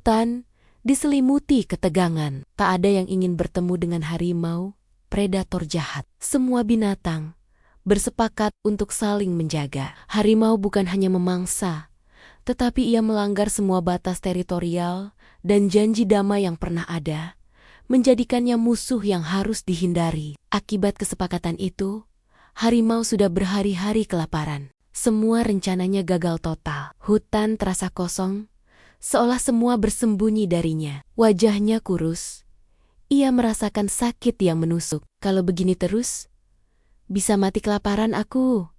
Hutan diselimuti ketegangan. Tak ada yang ingin bertemu dengan harimau, predator jahat. Semua binatang bersepakat untuk saling menjaga. Harimau bukan hanya memangsa, tetapi ia melanggar semua batas teritorial dan janji damai yang pernah ada, menjadikannya musuh yang harus dihindari. Akibat kesepakatan itu, harimau sudah berhari-hari kelaparan. Semua rencananya gagal total. Hutan terasa kosong, seolah semua bersembunyi darinya. Wajahnya kurus. Ia merasakan sakit yang menusuk. Kalau begini terus, bisa mati kelaparan aku.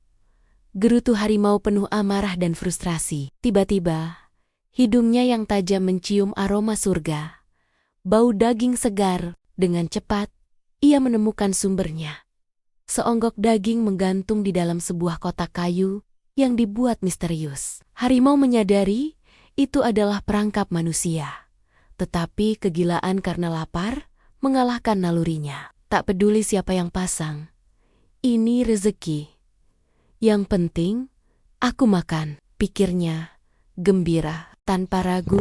Gerutu harimau penuh amarah dan frustrasi. Tiba-tiba, hidungnya yang tajam mencium aroma surga. Bau daging segar. Dengan cepat, ia menemukan sumbernya. Seonggok daging menggantung di dalam sebuah kotak kayu yang dibuat misterius. Harimau menyadari itu adalah perangkap manusia. Tetapi kegilaan karena lapar mengalahkan nalurinya. Tak peduli siapa yang pasang. Ini rezeki. Yang penting, aku makan, pikirnya, gembira. Tanpa ragu,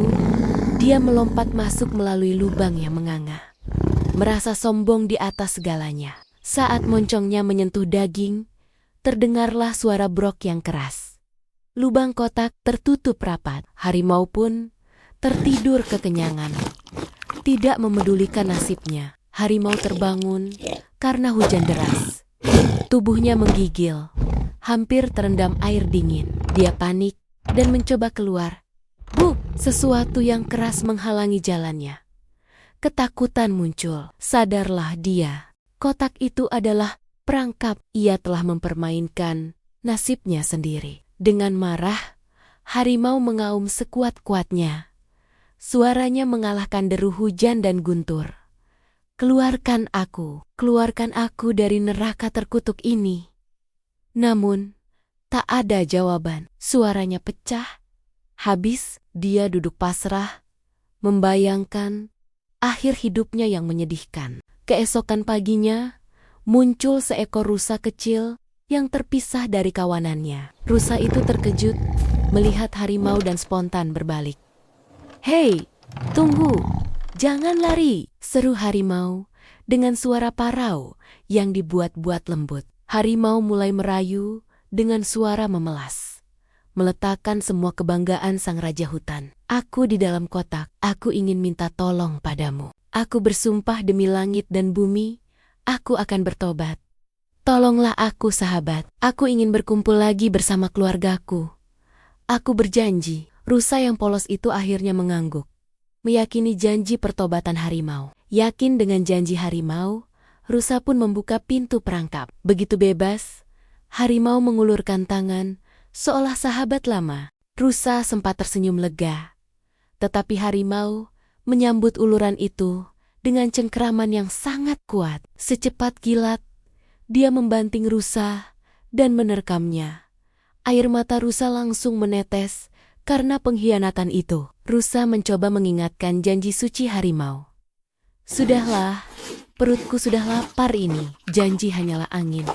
dia melompat masuk melalui lubang yang menganga. Merasa sombong di atas segalanya. Saat moncongnya menyentuh daging, terdengarlah suara brok yang keras. Lubang kotak tertutup rapat. Harimau pun tertidur kekenyangan. Tidak memedulikan nasibnya, harimau terbangun karena hujan deras. Tubuhnya menggigil, hampir terendam air dingin. Dia panik dan mencoba keluar. Sesuatu yang keras menghalangi jalannya. Ketakutan muncul. Sadarlah dia, kotak itu adalah perangkap. Ia telah mempermainkan nasibnya sendiri. Dengan marah, harimau mengaum sekuat-kuatnya. Suaranya mengalahkan deru hujan dan guntur. Keluarkan aku dari neraka terkutuk ini. Namun, tak ada jawaban. Suaranya pecah. Habis, dia duduk pasrah, membayangkan akhir hidupnya yang menyedihkan. Keesokan paginya, muncul seekor rusa kecil yang terpisah dari kawanannya. Rusa itu terkejut melihat harimau dan spontan berbalik. "Hei, tunggu! Jangan lari!" seru harimau dengan suara parau yang dibuat-buat lembut. Harimau mulai merayu dengan suara memelas, meletakkan semua kebanggaan sang raja hutan. "Aku di dalam kotak, aku ingin minta tolong padamu. Aku bersumpah demi langit dan bumi, aku akan bertobat. Tolonglah aku, sahabat. Aku ingin berkumpul lagi bersama keluargaku. Aku berjanji." Rusa yang polos itu akhirnya mengangguk, meyakini janji pertobatan harimau. Yakin dengan janji harimau, rusa pun membuka pintu perangkap. Begitu bebas, harimau mengulurkan tangan, seolah sahabat lama. Rusa sempat tersenyum lega. Tetapi harimau menyambut uluran itu dengan cengkeraman yang sangat kuat. Secepat kilat, dia membanting rusa dan menerkamnya. Air mata rusa langsung menetes karena pengkhianatan itu. Rusa mencoba mengingatkan janji suci harimau. "Sudahlah, perutku sudah lapar ini." "Janji hanyalah angin,"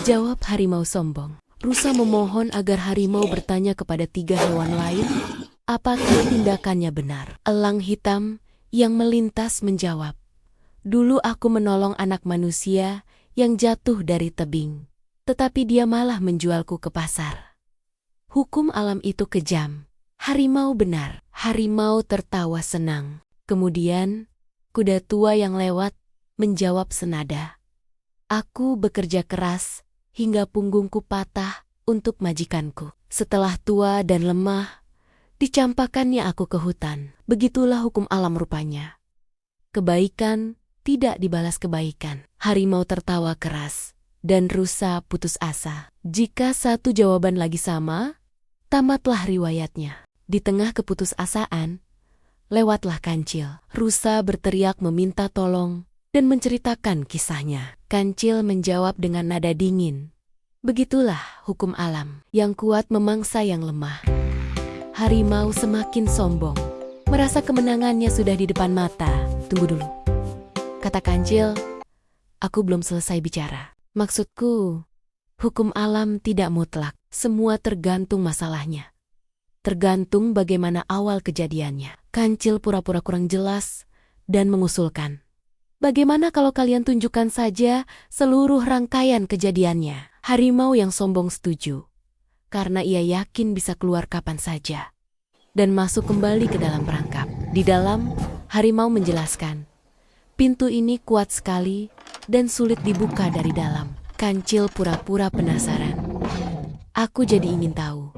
jawab harimau sombong. Rusa memohon agar harimau bertanya kepada 3 hewan lain, apakah tindakannya benar. Elang hitam yang melintas menjawab, "Dulu aku menolong anak manusia yang jatuh dari tebing, tetapi dia malah menjualku ke pasar." Hukum alam itu kejam. Harimau benar. Harimau tertawa senang. Kemudian, kuda tua yang lewat menjawab senada, "Aku bekerja keras hingga punggungku patah untuk majikanku. Setelah tua dan lemah, dicampakkannya aku ke hutan." Begitulah hukum alam rupanya. Kebaikan tidak dibalas kebaikan. Harimau tertawa keras, dan rusa putus asa. Jika satu jawaban lagi sama, tamatlah riwayatnya. Di tengah keputusasaan, lewatlah Kancil. Rusa berteriak meminta tolong dan menceritakan kisahnya. Kancil menjawab dengan nada dingin, "Begitulah hukum alam, yang kuat memangsa yang lemah." Harimau semakin sombong, merasa kemenangannya sudah di depan mata. "Tunggu dulu," kata Kancil, "aku belum selesai bicara. Maksudku, hukum alam tidak mutlak, semua tergantung masalahnya. tergantung bagaimana awal kejadiannya. Kancil pura-pura kurang jelas dan mengusulkan, bagaimana kalau kalian tunjukkan saja seluruh rangkaian kejadiannya? Harimau yang sombong setuju, karena ia yakin bisa keluar kapan saja, dan masuk kembali ke dalam perangkap. Di dalam, harimau menjelaskan, pintu ini kuat sekali dan sulit dibuka dari dalam. Kancil pura-pura penasaran. Aku jadi ingin tahu,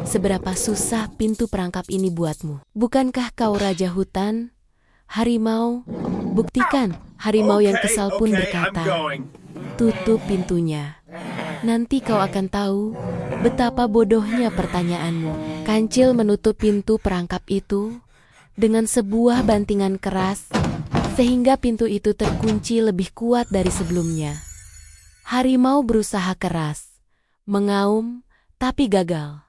seberapa susah pintu perangkap ini buatmu? Bukankah kau raja hutan? Harimau, buktikan. Harimau yang kesal pun berkata, tutup pintunya. Nanti kau akan tahu betapa bodohnya pertanyaanmu. Kancil menutup pintu perangkap itu dengan sebuah bantingan keras, sehingga pintu itu terkunci lebih kuat dari sebelumnya. Harimau berusaha keras, mengaum, tapi gagal.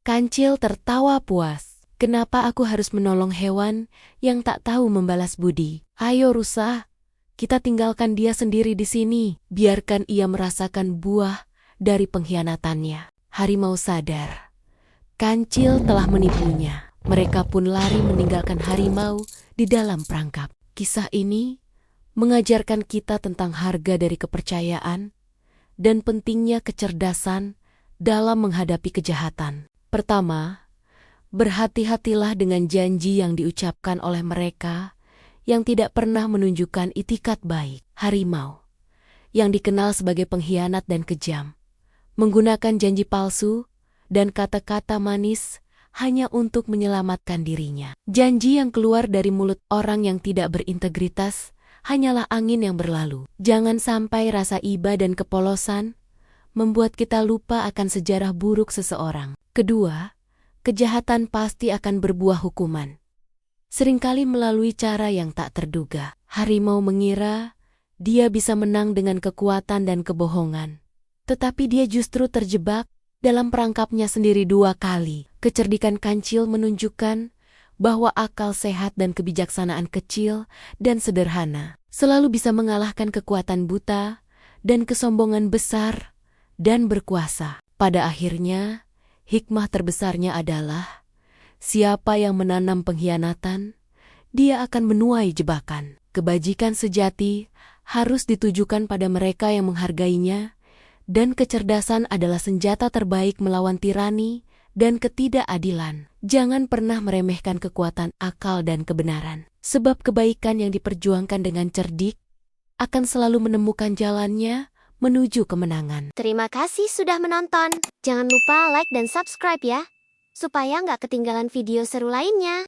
Kancil tertawa puas. Kenapa aku harus menolong hewan yang tak tahu membalas budi? Ayo rusa, kita tinggalkan dia sendiri di sini. Biarkan ia merasakan buah dari pengkhianatannya. Harimau sadar, Kancil telah menipunya. Mereka pun lari meninggalkan harimau di dalam perangkap. Kisah ini mengajarkan kita tentang harga dari kepercayaan dan pentingnya kecerdasan dalam menghadapi kejahatan. Pertama, berhati-hatilah dengan janji yang diucapkan oleh mereka yang tidak pernah menunjukkan itikat baik. Harimau, yang dikenal sebagai pengkhianat dan kejam, menggunakan janji palsu dan kata-kata manis hanya untuk menyelamatkan dirinya. Janji yang keluar dari mulut orang yang tidak berintegritas hanyalah angin yang berlalu. Jangan sampai rasa iba dan kepolosan membuat kita lupa akan sejarah buruk seseorang. Kedua, kejahatan pasti akan berbuah hukuman, seringkali melalui cara yang tak terduga. Harimau mengira dia bisa menang dengan kekuatan dan kebohongan, tetapi dia justru terjebak dalam perangkapnya sendiri 2 kali. Kecerdikan Kancil menunjukkan bahwa akal sehat dan kebijaksanaan kecil dan sederhana selalu bisa mengalahkan kekuatan buta dan kesombongan besar dan berkuasa. Pada akhirnya, hikmah terbesarnya adalah siapa yang menanam pengkhianatan, dia akan menuai jebakan. Kebajikan sejati harus ditujukan pada mereka yang menghargainya, dan kecerdasan adalah senjata terbaik melawan tirani dan ketidakadilan. Jangan pernah meremehkan kekuatan akal dan kebenaran, sebab kebaikan yang diperjuangkan dengan cerdik akan selalu menemukan jalannya menuju kemenangan. Terima kasih sudah menonton. Jangan lupa like dan subscribe ya, supaya nggak ketinggalan video seru lainnya.